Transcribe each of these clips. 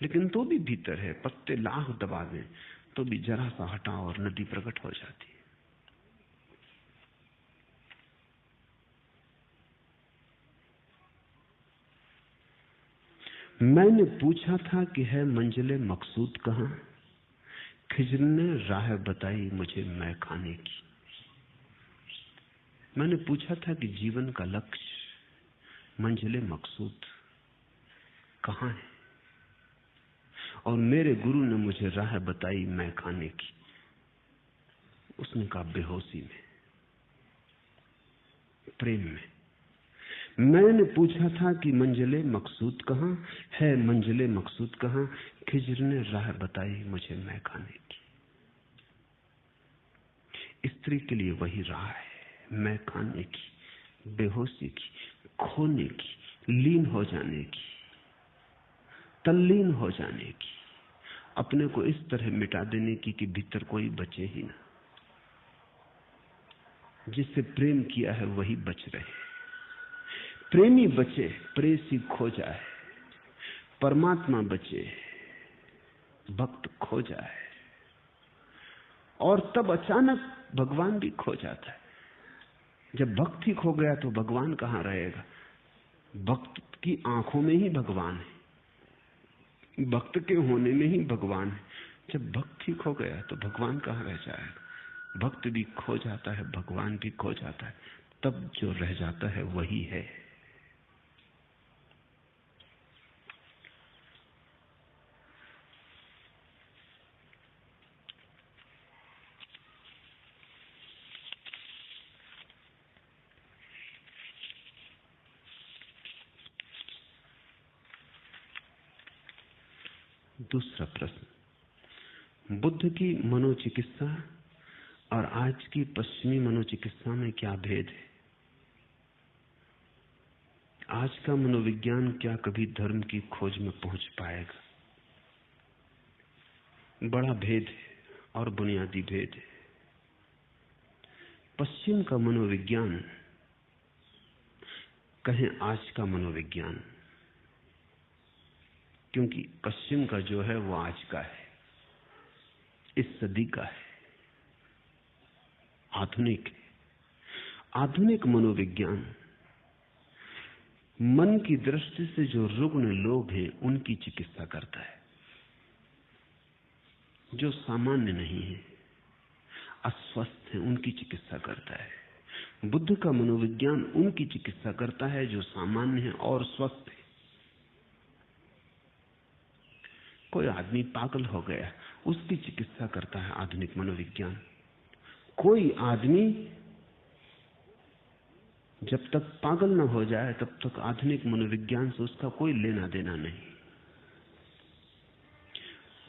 लेकिन तो भी भीतर है। पत्ते लाख दबा दें तो भी जरा सा हटा और नदी प्रकट हो जाती है। मैंने पूछा था कि है मंजिले मकसूद कहां, खिज्र ने राह बताई मुझे मैं खाने की। मैंने पूछा था कि जीवन का लक्ष्य मंजिले मकसूद कहां है, और मेरे गुरु ने मुझे राह बताई मैं खाने की। उसने कहा बेहोशी में, प्रेम में। मैंने पूछा था कि मंजिले मकसूद कहां है, मंजिले मकसूद कहां, खिज्र ने राह बताई मुझे मैं खाने की। स्त्री के लिए वही राह है, मैं खाने की, बेहोशी की, खोने की, लीन हो जाने की, तल्लीन हो जाने की, अपने को इस तरह मिटा देने की कि भीतर कोई बचे ही ना। जिससे प्रेम किया है वही बच रहे। प्रेमी बचे, प्रेसी खो जाए। परमात्मा बचे, भक्त खो जाए। और तब अचानक भगवान भी खो जाता है। जब भक्त ही खो गया तो भगवान कहां रहेगा? भक्त की आंखों में ही भगवान है, भक्त के होने में ही भगवान है। जब भक्त ही खो गया तो भगवान कहां रह जाएगा? भक्त भी खो जाता है, भगवान भी खो जाता है, तब जो रह जाता है वही है। दूसरा प्रश्न, बुद्ध की मनोचिकित्सा और आज की पश्चिमी मनोचिकित्सा में क्या भेद है? आज का मनोविज्ञान क्या कभी धर्म की खोज में पहुंच पाएगा? बड़ा भेद है और बुनियादी भेद है। पश्चिम का मनोविज्ञान, कहें आज का मनोविज्ञान, क्योंकि पश्चिम का जो है वो आज का है, इस सदी का है, आधुनिक है। आधुनिक मनोविज्ञान मन की दृष्टि से जो रुग्ण लोग हैं उनकी चिकित्सा करता है, जो सामान्य नहीं है, अस्वस्थ है, उनकी चिकित्सा करता है। बुद्ध का मनोविज्ञान उनकी चिकित्सा करता है जो सामान्य है और स्वस्थ है। कोई आदमी पागल हो गया, उसकी चिकित्सा करता है आधुनिक मनोविज्ञान। कोई आदमी जब तक पागल न हो जाए तब तक आधुनिक मनोविज्ञान से उसका कोई लेना देना नहीं।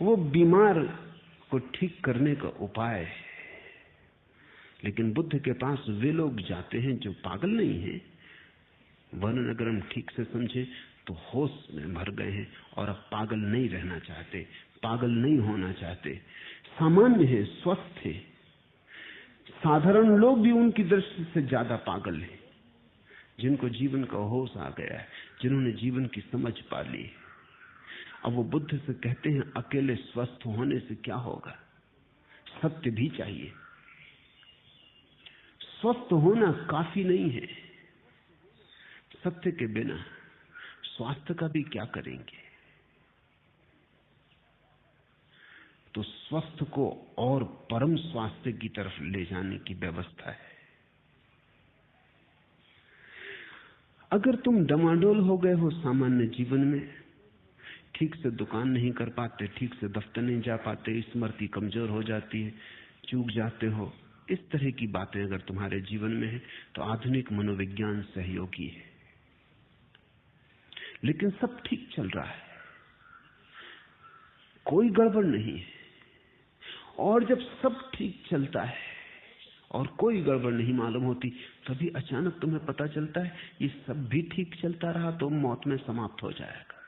वो बीमार को ठीक करने का उपाय है। लेकिन बुद्ध के पास वे लोग जाते हैं जो पागल नहीं हैं, वर्णन अगर हम ठीक से समझे तो होश में भर गए हैं और अब पागल नहीं रहना चाहते, पागल नहीं होना चाहते, सामान्य है, स्वस्थ है। साधारण लोग भी उनकी दृष्टि से ज्यादा पागल हैं, जिनको जीवन का होश आ गया है, जिन्होंने जीवन की समझ पा ली। अब वो बुद्ध से कहते हैं अकेले स्वस्थ होने से क्या होगा, सत्य भी चाहिए। स्वस्थ होना काफी नहीं है, सत्य के बिना स्वास्थ्य का भी क्या करेंगे? तो स्वस्थ को और परम स्वास्थ्य की तरफ ले जाने की व्यवस्था है। अगर तुम डमाडोल हो गए हो सामान्य जीवन में, ठीक से दुकान नहीं कर पाते, ठीक से दफ्तर नहीं जा पाते, स्मृति कमजोर हो जाती है, चूक जाते हो, इस तरह की बातें अगर तुम्हारे जीवन में है तो आधुनिक मनोविज्ञान सहयोगी है। लेकिन सब ठीक चल रहा है, कोई गड़बड़ नहीं है। और जब सब ठीक चलता है और कोई गड़बड़ नहीं मालूम होती, तभी अचानक तुम्हें पता चलता है ये सब भी ठीक चलता रहा तो मौत में समाप्त हो जाएगा।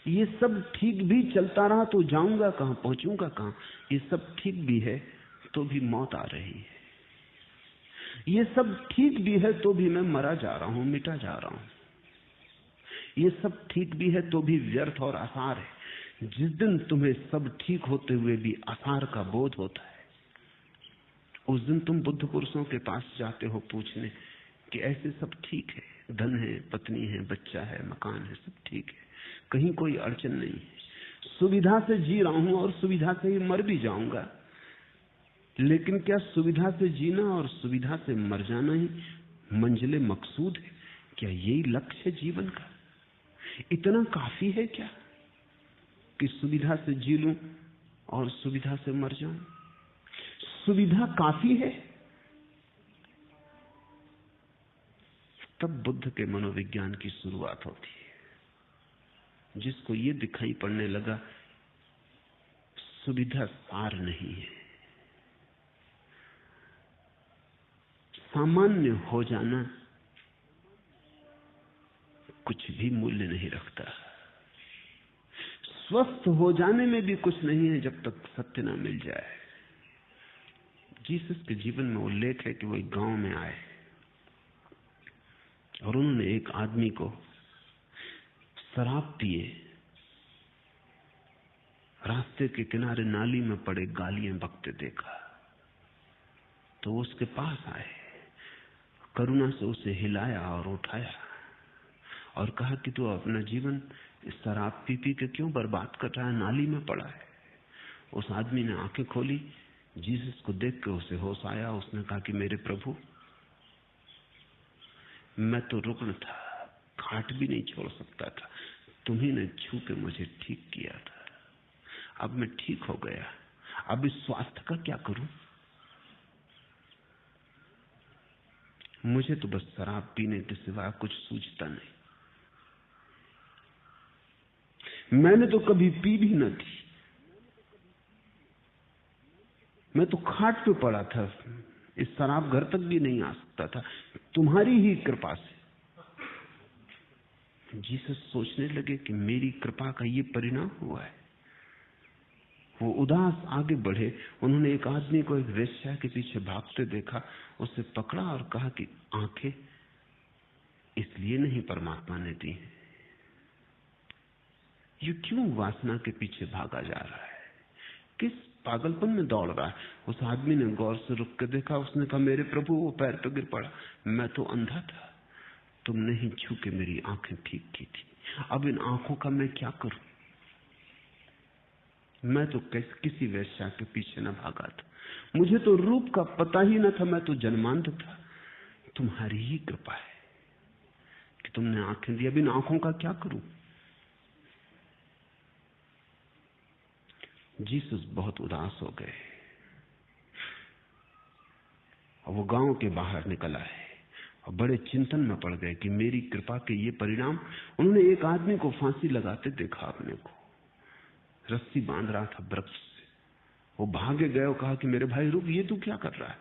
ये सब ठीक भी चलता रहा तो जाऊंगा कहां, पहुंचूंगा कहां? ये सब ठीक भी है तो भी मौत आ रही है। ये सब ठीक भी है तो भी मैं मरा जा रहा हूं, मिटा जा रहा हूं। ये सब ठीक भी है तो भी व्यर्थ और आसार है। जिस दिन तुम्हें सब ठीक होते हुए भी आसार का बोध होता है, उस दिन तुम बुद्ध पुरुषों के पास जाते हो पूछने कि ऐसे सब ठीक है, धन है, पत्नी है, बच्चा है, मकान है, सब ठीक है, कहीं कोई अड़चन नहीं है, सुविधा से जी रहा हूं और सुविधा से ही मर भी जाऊंगा। लेकिन क्या सुविधा से जीना और सुविधा से मर जाना ही मंजिले मकसूद है? क्या यही लक्ष्य है जीवन का? इतना काफी है क्या कि सुविधा से जी लूं और सुविधा से मर जाऊं? सुविधा काफी है? तब बुद्ध के मनोविज्ञान की शुरुआत होती है, जिसको ये दिखाई पड़ने लगा सुविधा सार नहीं है, सामान्य हो जाना कुछ भी मूल्य नहीं रखता, स्वस्थ हो जाने में भी कुछ नहीं है जब तक सत्य ना मिल जाए। जीसस के जीवन में उल्लेख है कि वो एक गांव में आए और उन्होंने एक आदमी को शराब पिए रास्ते के किनारे नाली में पड़े गालियां बकते देखा, तो वो उसके पास आए, करुणा से उसे हिलाया और उठाया और कहा कि तू अपना जीवन इस शराब पी पी के क्यों बर्बाद कर रहा है, नाली में पड़ा है। उस आदमी ने आंखें खोली, जीसस को देख के उसे होश आया। उसने कहा कि मेरे प्रभु, मैं तो रुग्ण था, खाट भी नहीं छोड़ सकता था, तुम्ही ने छू के मुझे ठीक किया था, अब मैं ठीक हो गया, अब इस स्वास्थ्य का क्या करूं? मुझे तो बस शराब पीने के सिवा कुछ सूझता नहीं, मैंने तो कभी पी भी न थी, मैं तो खाट पे पड़ा था, इस शराब घर तक भी नहीं आ सकता था, तुम्हारी ही कृपा से। जीसस सोचने लगे कि मेरी कृपा का ये परिणाम हुआ है। वो उदास आगे बढ़े। उन्होंने एक आदमी को एक वेश्या के पीछे भागते देखा, उसे पकड़ा और कहा कि आंखें इसलिए नहीं परमात्मा ने दी है, ये क्यों वासना के पीछे भागा जा रहा है, किस पागलपन में दौड़ रहा है? उस आदमी ने गौर से रुक के देखा, उसने कहा मेरे प्रभु, वो पैर पे गिर पड़ा, मैं तो अंधा था, तुमने ही छू के मेरी आंखें ठीक की थी, अब इन आंखों का मैं क्या करूं? मैं तो किसी वेश्या के पीछे न भागा था, मुझे तो रूप का पता ही न था, मैं तो जन्मांध था, तुम्हारी ही कृपा है कि तुमने आंखें दी, अब इन आंखों का क्या करूं? जीसस बहुत उदास हो गए और वो गांव के बाहर निकल आए और बड़े चिंतन में पड़ गए कि मेरी कृपा के ये परिणाम। उन्होंने एक आदमी को फांसी लगाते देखा, अपने को रस्सी बांध रहा था वृक्ष से, वो भागे गए और कहा कि मेरे भाई रुक, ये तू क्या कर रहा है?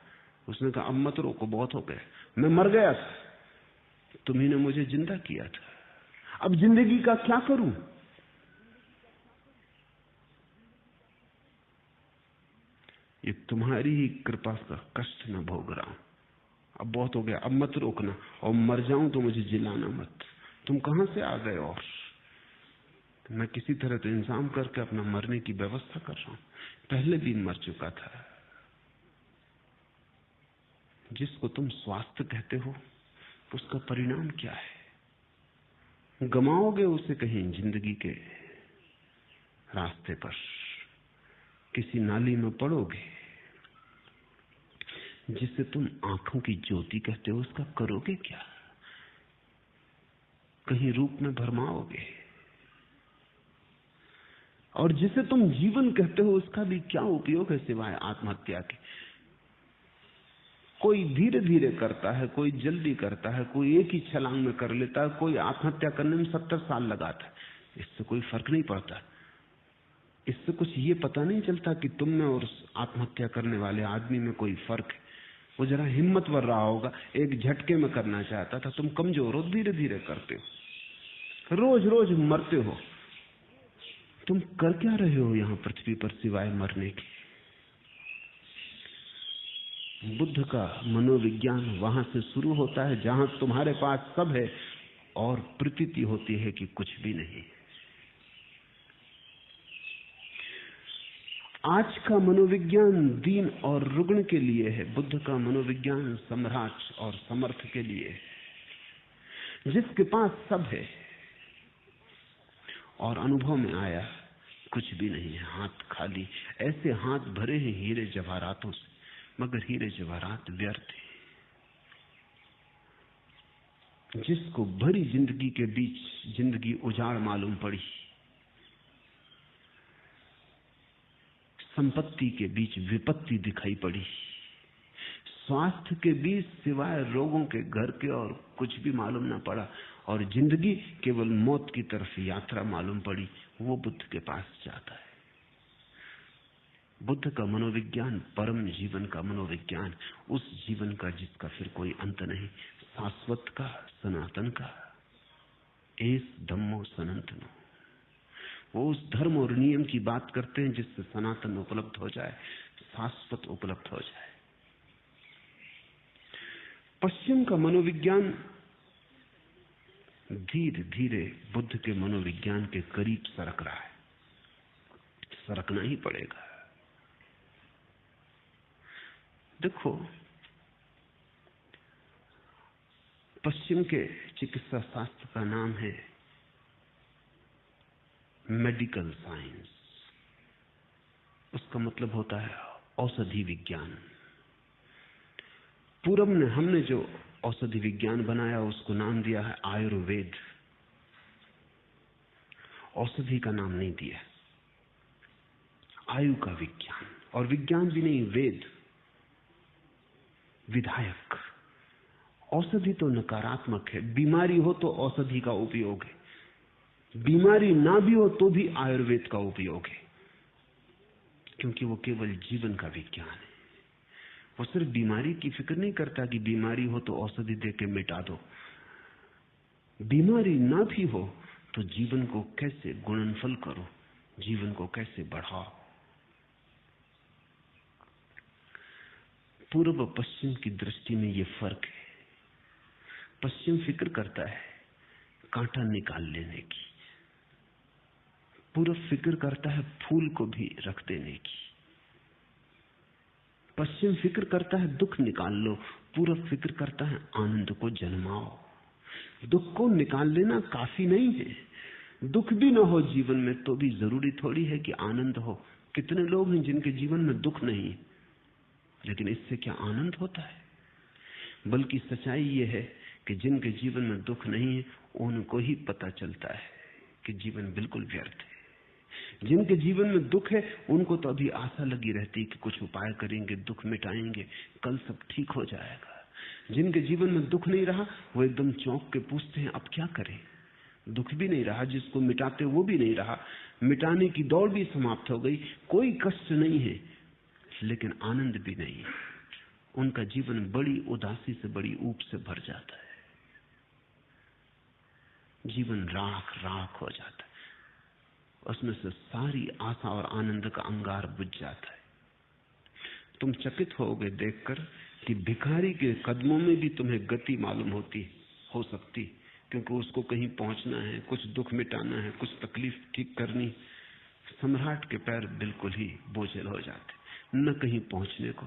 उसने कहा अब मत रोको, बहुत हो गया, मैं मर गया था, तुम्ही ने मुझे जिंदा किया था, अब जिंदगी का क्या करूं? ये तुम्हारी ही कृपा का कष्ट न भोग रहा हूं, अब बहुत हो गया, अब मत रोकना, और मर जाऊं तो मुझे जिलाना मत। तुम कहां से आ गए? और मैं किसी तरह तो इंतजाम करके अपना मरने की व्यवस्था कर रहा हूं, पहले भी मर चुका था। जिसको तुम स्वास्थ्य कहते हो उसका परिणाम क्या है? गमाओगे उसे कहीं जिंदगी के रास्ते पर, किसी नाली में पड़ोगे। जिसे तुम आंखों की ज्योति कहते हो उसका करोगे क्या? कहीं रूप में भरमाओगे। और जिसे तुम जीवन कहते हो उसका भी क्या उपयोग है सिवाय आत्महत्या के? कोई धीरे धीरे करता है, कोई जल्दी करता है, कोई एक ही छलांग में कर लेता है, कोई आत्महत्या करने में 70 साल लगाता है। इससे कोई फर्क नहीं पड़ता, इससे कुछ ये पता नहीं चलता कि तुम में और आत्महत्या करने वाले आदमी में कोई फर्क है। वो जरा हिम्मतवर रहा होगा, एक झटके में करना चाहता था, तुम कमजोर हो, धीरे धीरे करते हो, रोज रोज मरते हो। तुम कर क्या रहे हो यहां पृथ्वी पर सिवाय मरने के? बुद्ध का मनोविज्ञान वहां से शुरू होता है जहां तुम्हारे पास सब है और प्रतीति होती है कि कुछ भी नहीं। आज का मनोविज्ञान दीन और रुग्ण के लिए है, बुद्ध का मनोविज्ञान सम्राट और समर्थ के लिए है, जिसके पास सब है और अनुभव में आया कुछ भी नहीं है, हाथ खाली। ऐसे हाथ भरे हैं हीरे जवाहरातों से, मगर हीरे जवाहरात व्यर्थ है। जिसको भरी जिंदगी के बीच जिंदगी उजाड़ मालूम पड़ी, संपत्ति के बीच विपत्ति दिखाई पड़ी, स्वास्थ्य के बीच सिवाय रोगों के घर के और कुछ भी मालूम ना पड़ा, और जिंदगी केवल मौत की तरफ यात्रा मालूम पड़ी, वो बुद्ध के पास जाता है। बुद्ध का मनोविज्ञान परम जीवन का मनोविज्ञान, उस जीवन का जिसका फिर कोई अंत नहीं, शाश्वत का, सनातन का। एस धम्मो सनातनो। वो उस धर्म और नियम की बात करते हैं जिससे सनातन उपलब्ध हो जाए, शाश्वत उपलब्ध हो जाए। पश्चिम का मनोविज्ञान धीरे धीरे बुद्ध के मनोविज्ञान के करीब सरक रहा है, सरकना ही पड़ेगा। देखो, पश्चिम के चिकित्सा शास्त्र का नाम है मेडिकल साइंस। उसका मतलब होता है औषधि विज्ञान। पूरब ने, हमने जो औषधि विज्ञान बनाया उसको नाम दिया है आयुर्वेद। औषधि का नाम नहीं दिया, आयु का विज्ञान। और विज्ञान भी नहीं, वेद, विधायक। औषधि तो नकारात्मक है, बीमारी हो तो औषधि का उपयोग है, बीमारी ना भी हो तो भी आयुर्वेद का उपयोग है, क्योंकि वो केवल जीवन का विज्ञान है। वो सिर्फ बीमारी की फिक्र नहीं करता कि बीमारी हो तो औषधि देके मिटा दो, बीमारी ना भी हो तो जीवन को कैसे गुणनफल करो, जीवन को कैसे बढ़ाओ। पूर्व पश्चिम की दृष्टि में ये फर्क है। पश्चिम फिक्र करता है कांटा निकाल लेने की, पूर्व फिक्र करता है फूल को भी रख देने की। पश्चिम फिक्र करता है दुख निकाल लो, पूर्व फिक्र करता है आनंद को जन्माओ। दुख को निकाल लेना काफी नहीं है, दुख भी ना हो जीवन में तो भी जरूरी थोड़ी है कि आनंद हो। कितने लोग हैं जिनके जीवन में दुख नहीं, लेकिन इससे क्या आनंद होता है? बल्कि सच्चाई ये है कि जिनके जीवन में दुख नहीं है उनको ही पता चलता है कि जीवन बिल्कुल व्यर्थ है। जिनके जीवन में दुख है उनको तो अभी आशा लगी रहती है कि कुछ उपाय करेंगे, दुख मिटाएंगे, कल सब ठीक हो जाएगा। जिनके जीवन में दुख नहीं रहा वो एकदम चौंक के पूछते हैं अब क्या करें। दुख भी नहीं रहा, जिसको मिटाते वो भी नहीं रहा, मिटाने की दौड़ भी समाप्त हो गई, कोई कष्ट नहीं है लेकिन आनंद भी नहीं है। उनका जीवन बड़ी उदासी से, बड़ी ऊब से भर जाता है, जीवन राख राख हो जाता है, उसमें से सारी आशा और आनंद का अंगार बुझ जाता है। तुम चकित होगे देखकर कि भिखारी के कदमों में भी तुम्हें गति मालूम होती हो सकती, क्योंकि उसको कहीं पहुंचना है, कुछ दुख मिटाना है, कुछ तकलीफ ठीक करनी। सम्राट के पैर बिल्कुल ही बोझिल हो जाते, न कहीं पहुंचने को,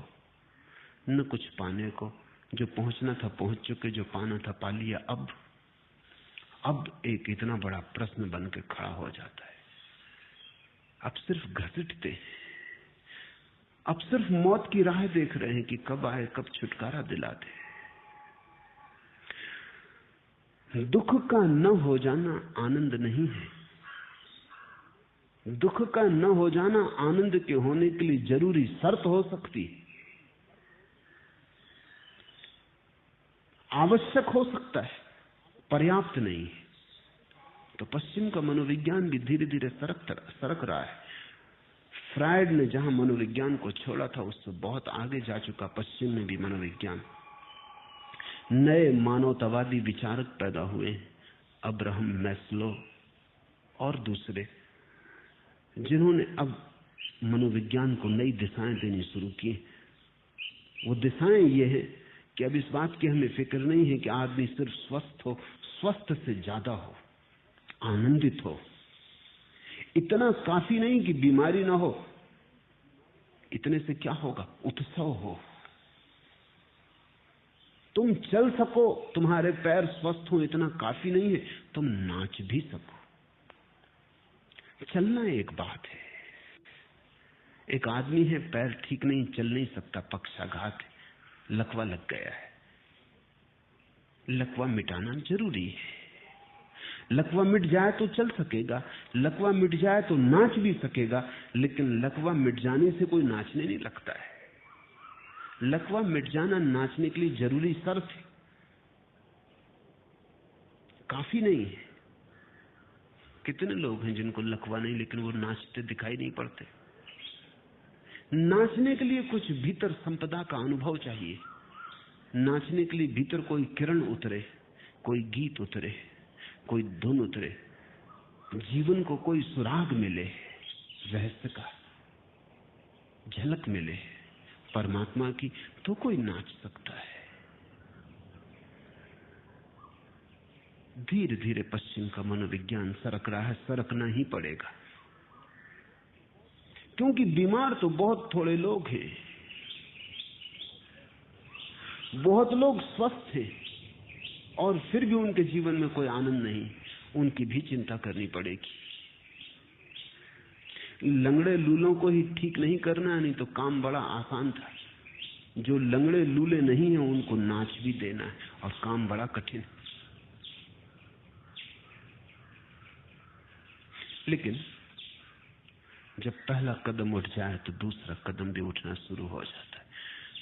न कुछ पाने को। जो पहुंचना था पहुंच चुके, जो पाना था पा लिया। अब एक इतना बड़ा प्रश्न बन के खड़ा हो जाता है। अब सिर्फ घसीटते हैं, अब सिर्फ मौत की राह देख रहे हैं कि कब आए, कब छुटकारा दिला दे। दुख का न हो जाना आनंद नहीं है, दुख का न हो जाना आनंद के होने के लिए जरूरी शर्त हो सकती है, आवश्यक हो सकता है, पर्याप्त नहीं है। तो पश्चिम का मनोविज्ञान भी धीरे धीरे सरक रहा है। फ्रायड ने जहां मनोविज्ञान को छोड़ा था उससे बहुत आगे जा चुका पश्चिम में भी मनोविज्ञान। नए मानवतावादी विचारक पैदा हुए, अब्राहम मैस्लो और दूसरे, जिन्होंने अब मनोविज्ञान को नई दिशाएं देनी शुरू की। वो दिशाएं ये हैं कि अब इस बात की हमें फिक्र नहीं है कि आदमी सिर्फ स्वस्थ हो, स्वस्थ से ज्यादा हो, आनंदित हो। इतना काफी नहीं कि बीमारी ना हो, इतने से क्या होगा, उत्सव हो। तुम चल सको, तुम्हारे पैर स्वस्थ हो, इतना काफी नहीं है, तुम नाच भी सको। चलना एक बात है। एक आदमी है, पैर ठीक नहीं, चल नहीं सकता, पक्षाघात है, लकवा लग गया है। लकवा मिटाना जरूरी है। लकवा मिट जाए तो चल सकेगा, लकवा मिट जाए तो नाच भी सकेगा, लेकिन लकवा मिट जाने से कोई नाचने नहीं लगता है। लकवा मिट जाना नाचने के लिए जरूरी शर्त है, काफी नहीं है। कितने लोग हैं जिनको लकवा नहीं, लेकिन वो नाचते दिखाई नहीं पड़ते। नाचने के लिए कुछ भीतर संपदा का अनुभव चाहिए। नाचने के लिए भीतर कोई किरण उतरे, कोई गीत उतरे, कोई धुन उतरे, जीवन को कोई सुराग मिले, रहस्य का झलक मिले परमात्मा की, तो कोई नाच सकता है। धीरे धीरे पश्चिम का मनोविज्ञान सरक रहा है, सरकना ही पड़ेगा, क्योंकि बीमार तो बहुत थोड़े लोग हैं। बहुत लोग स्वस्थ हैं और फिर भी उनके जीवन में कोई आनंद नहीं, उनकी भी चिंता करनी पड़ेगी। लंगड़े लूलों को ही ठीक नहीं करना, नहीं तो काम बड़ा आसान था। जो लंगड़े लूले नहीं हैं उनको नाच भी देना है, और काम बड़ा कठिन। लेकिन जब पहला कदम उठ जाए तो दूसरा कदम भी उठना शुरू हो जाता है।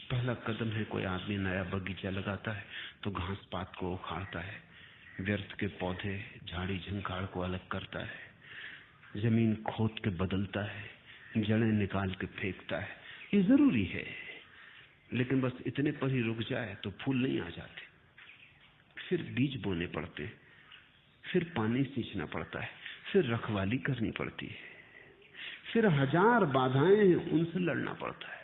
पहला कदम है, कोई आदमी नया बगीचा लगाता है तो घास पात को उखाड़ता है, व्यर्थ के पौधे झाड़ी झंखाड़ को अलग करता है, जमीन खोद के बदलता है, जड़ें निकाल के फेंकता है। ये जरूरी है, लेकिन बस इतने पर ही रुक जाए तो फूल नहीं आ जाते। फिर बीज बोने पड़ते हैं, फिर पानी सींचना पड़ता है, फिर रखवाली करनी पड़ती है, फिर हजार बाधाएं हैं, उनसे लड़ना पड़ता है।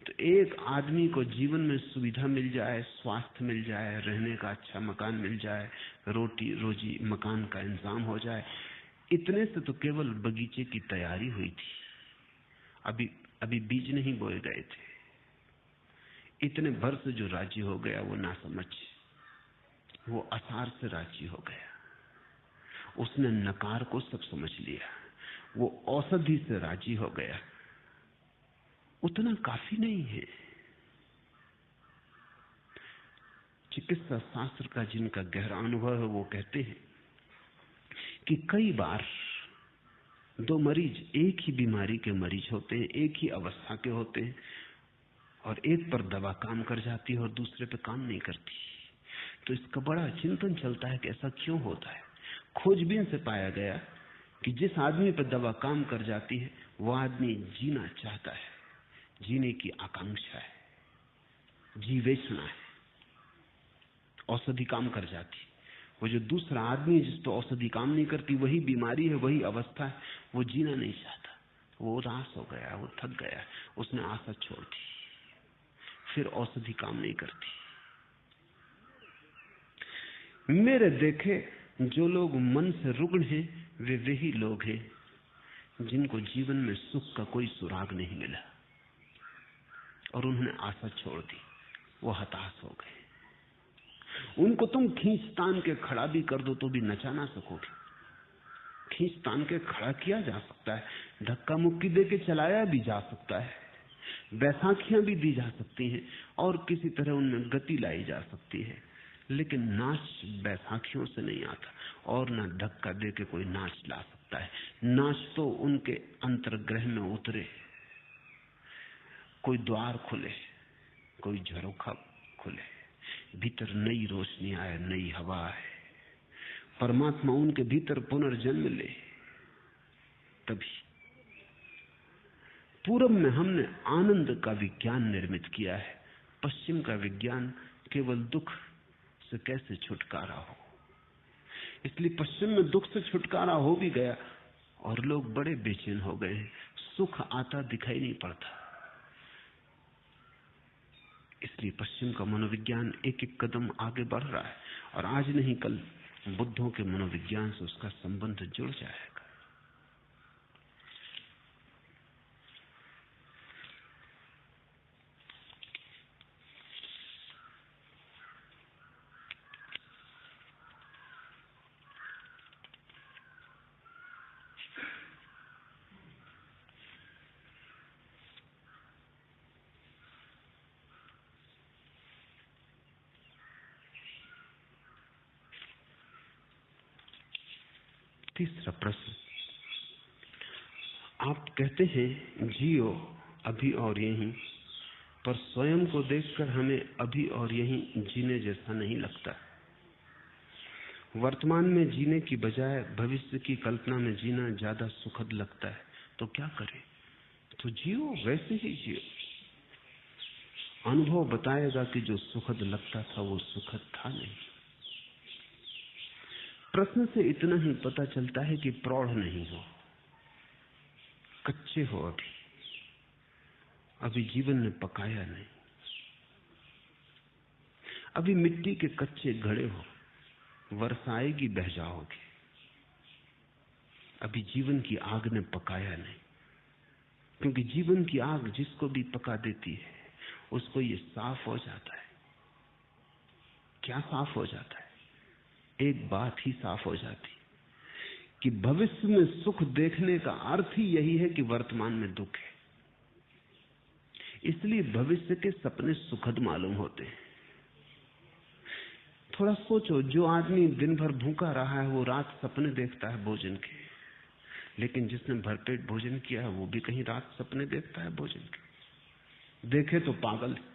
तो एक आदमी को जीवन में सुविधा मिल जाए, स्वास्थ्य मिल जाए, रहने का अच्छा मकान मिल जाए, रोटी रोजी मकान का इंतजाम हो जाए, इतने से तो केवल बगीचे की तैयारी हुई थी। अभी बीज नहीं बोए गए थे। इतने भर से जो राजी हो गया वो ना समझ, वो असार से राजी हो गया, उसने नकार को सब समझ लिया, वो औषधि से राजी हो गया। उतना काफी नहीं है। चिकित्सा शास्त्र का जिनका गहरा अनुभव है वो कहते हैं कि कई बार दो मरीज एक ही बीमारी के मरीज होते हैं, एक ही अवस्था के होते हैं, और एक पर दवा काम कर जाती है और दूसरे पे काम नहीं करती। तो इसका बड़ा चिंतन चलता है कि ऐसा क्यों होता है। खोजबीन से पाया गया कि जिस आदमी पर दवा काम कर जाती है वो आदमी जीना चाहता है, जीने की आकांक्षा है, जीवेशना है, औषधि काम कर जाती। वो जो दूसरा आदमी जिस पर औषधि काम नहीं करती, वही बीमारी है, वही अवस्था है, वो जीना नहीं चाहता, वो उदास हो गया, वो थक गया, उसने आशा छोड़ दी, फिर औषधि काम नहीं करती। मेरे देखे जो लोग मन से रुग्ण हैं वे वही लोग हैं जिनको जीवन में सुख का कोई सुराग नहीं मिला और उन्होंने आशा छोड़ दी, वो हताश हो गए। उनको तुम खींचतान के खड़ा भी कर दो तो भी नचा ना सकोगे। खींचतान के खड़ा किया जा सकता है, धक्का मुक्की दे के चलाया भी जा सकता है, बैसाखियां भी दी जा सकती हैं और किसी तरह उनमें गति लाई जा सकती है, लेकिन नाच बैसाखियों से नहीं आता और ना धक्का दे के कोई नाच ला सकता है। नाच तो उनके अंतर्ग्रह में उतरे, कोई द्वार खुले, कोई झरोखा खुले, भीतर नई रोशनी आए, नई हवा आए, परमात्मा उनके भीतर पुनर्जन्म ले। तभी पूरब में हमने आनंद का विज्ञान निर्मित किया है, पश्चिम का विज्ञान केवल दुख से कैसे छुटकारा हो। इसलिए पश्चिम में दुख से छुटकारा हो भी गया और लोग बड़े बेचैन हो गए, सुख आता दिखाई नहीं पड़ता। इसलिए पश्चिम का मनोविज्ञान एक एक कदम आगे बढ़ रहा है, और आज नहीं कल बुद्धों के मनोविज्ञान से उसका संबंध जुड़ जाएगा। तीसरा प्रश्न, आप कहते हैं जियो अभी और यहीं, पर स्वयं को देखकर हमें अभी और यहीं जीने जैसा नहीं लगता। वर्तमान में जीने की बजाय भविष्य की कल्पना में जीना ज्यादा सुखद लगता है, तो क्या करें? तो जियो, वैसे ही जियो। अनुभव बताएगा कि जो सुखद लगता था वो सुखद था नहीं। प्रश्न से इतना ही पता चलता है कि प्रौढ़ नहीं हो, कच्चे हो, अभी जीवन ने पकाया नहीं, अभी मिट्टी के कच्चे घड़े हो, वर्षा आएगी बह जाओगे। अभी जीवन की आग ने पकाया नहीं, क्योंकि जीवन की आग जिसको भी पका देती है उसको ये साफ हो जाता है। क्या साफ हो जाता है? एक बात ही साफ हो जाती कि भविष्य में सुख देखने का अर्थ ही यही है कि वर्तमान में दुख है। इसलिए भविष्य के सपने सुखद मालूम होते हैं। थोड़ा सोचो, जो आदमी दिन भर भूखा रहा है वो रात सपने देखता है भोजन के, लेकिन जिसने भरपेट भोजन किया है वो भी कहीं रात सपने देखता है भोजन के। देखे तो पागल है।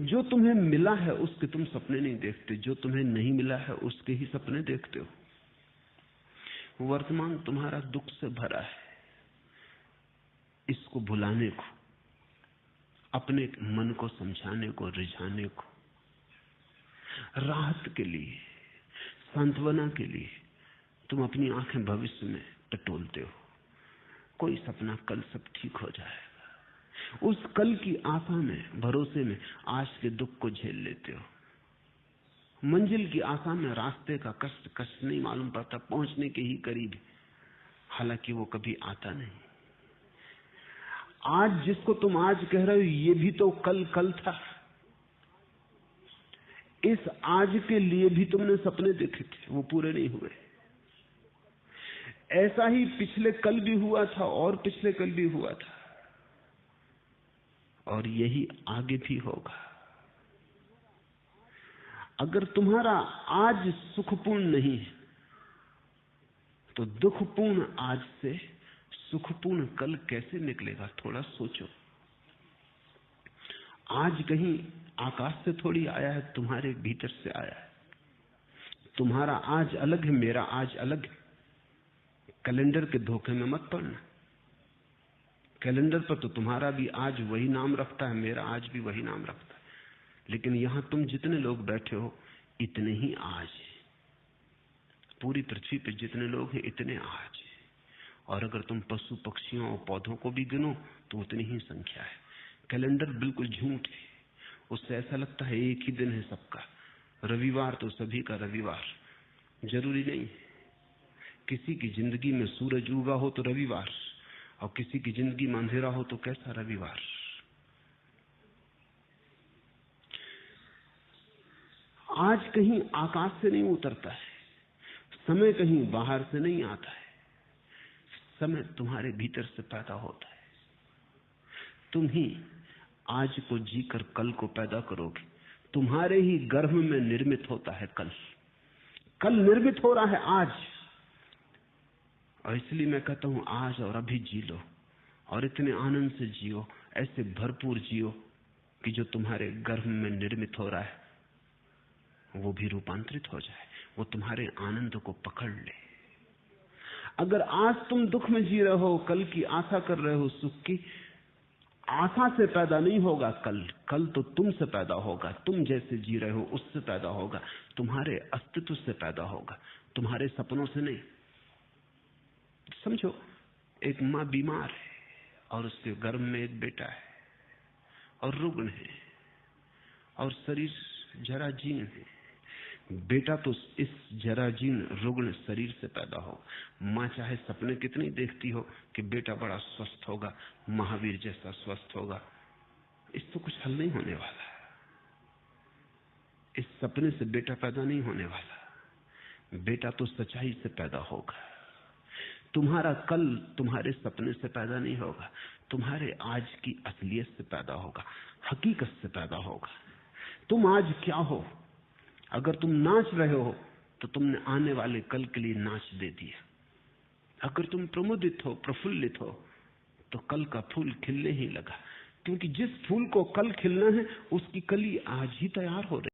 जो तुम्हें मिला है उसके तुम सपने नहीं देखते, जो तुम्हें नहीं मिला है उसके ही सपने देखते हो। वर्तमान तुम्हारा दुख से भरा है। इसको भुलाने को, अपने मन को समझाने को, रिझाने को, राहत के लिए, सांत्वना के लिए तुम अपनी आंखें भविष्य में टटोलते हो। कोई सपना, कल सब ठीक हो जाएगा। उस कल की आशा में, भरोसे में आज के दुख को झेल लेते हो। मंजिल की आशा में रास्ते का कष्ट कष्ट नहीं मालूम पड़ता, पहुंचने के ही करीब, हालांकि वो कभी आता नहीं। आज जिसको तुम आज कह रहे हो ये भी तो कल कल था। इस आज के लिए भी तुमने सपने देखे थे, वो पूरे नहीं हुए। ऐसा ही पिछले कल भी हुआ था और पिछले कल भी हुआ था, और यही आगे भी होगा। अगर तुम्हारा आज सुखपूर्ण नहीं है तो दुखपूर्ण आज से सुखपूर्ण कल कैसे निकलेगा? थोड़ा सोचो। आज कहीं आकाश से थोड़ी आया है, तुम्हारे भीतर से आया है। तुम्हारा आज अलग है, मेरा आज अलग है। कैलेंडर के धोखे में मत पड़ना। कैलेंडर पर तो तुम्हारा भी आज वही नाम रखता है, मेरा आज भी वही नाम रखता है, लेकिन यहां तुम जितने लोग बैठे हो इतने ही आज है। पूरी पृथ्वी पर जितने लोग हैं इतने आज है। और अगर तुम पशु पक्षियों और पौधों को भी गिनो तो उतनी ही संख्या है। कैलेंडर बिल्कुल झूठ है। उससे ऐसा लगता है एक ही दिन है सबका। रविवार तो सभी का रविवार, जरूरी नहीं। किसी की जिंदगी में सूरज उगा हो तो रविवार, और किसी की जिंदगी में अंधेरा हो तो कैसा रविवार। आज कहीं आकाश से नहीं उतरता है, समय कहीं बाहर से नहीं आता है, समय तुम्हारे भीतर से पैदा होता है। तुम ही आज को जीकर कल को पैदा करोगे। तुम्हारे ही गर्भ में निर्मित होता है कल। कल निर्मित हो रहा है आज। और इसलिए मैं कहता हूं आज और अभी जी लो, और इतने आनंद से जियो, ऐसे भरपूर जियो कि जो तुम्हारे गर्भ में निर्मित हो रहा है वो भी रूपांतरित हो जाए, वो तुम्हारे आनंद को पकड़ ले। अगर आज तुम दुख में जी रहे हो, कल की आशा कर रहे हो सुख की, आशा से पैदा नहीं होगा कल। कल तो तुमसे पैदा होगा। तुम जैसे जी रहे हो उससे पैदा होगा, तुम्हारे अस्तित्व से पैदा होगा, तुम्हारे सपनों से नहीं। समझो, एक माँ बीमार है और उसके गर्भ में एक बेटा है। और रुग्ण है और शरीर जराजीर्ण है। बेटा तो इस जराजीर्ण रुग्ण शरीर से पैदा हो। माँ चाहे सपने कितनी देखती हो कि बेटा बड़ा स्वस्थ होगा, महावीर जैसा स्वस्थ होगा, इस तो कुछ हल नहीं होने वाला। इस सपने से बेटा पैदा नहीं होने वाला। बेटा तो सच्चाई से पैदा होगा। तुम्हारा कल तुम्हारे सपने से पैदा नहीं होगा, तुम्हारे आज की असलियत से पैदा होगा, हकीकत से पैदा होगा। तुम आज क्या हो? अगर तुम नाच रहे हो तो तुमने आने वाले कल के लिए नाच दे दिया। अगर तुम प्रमुदित हो, प्रफुल्लित हो, तो कल का फूल खिलने ही लगा, क्योंकि जिस फूल को कल खिलना है उसकी कली आज ही तैयार हो रही।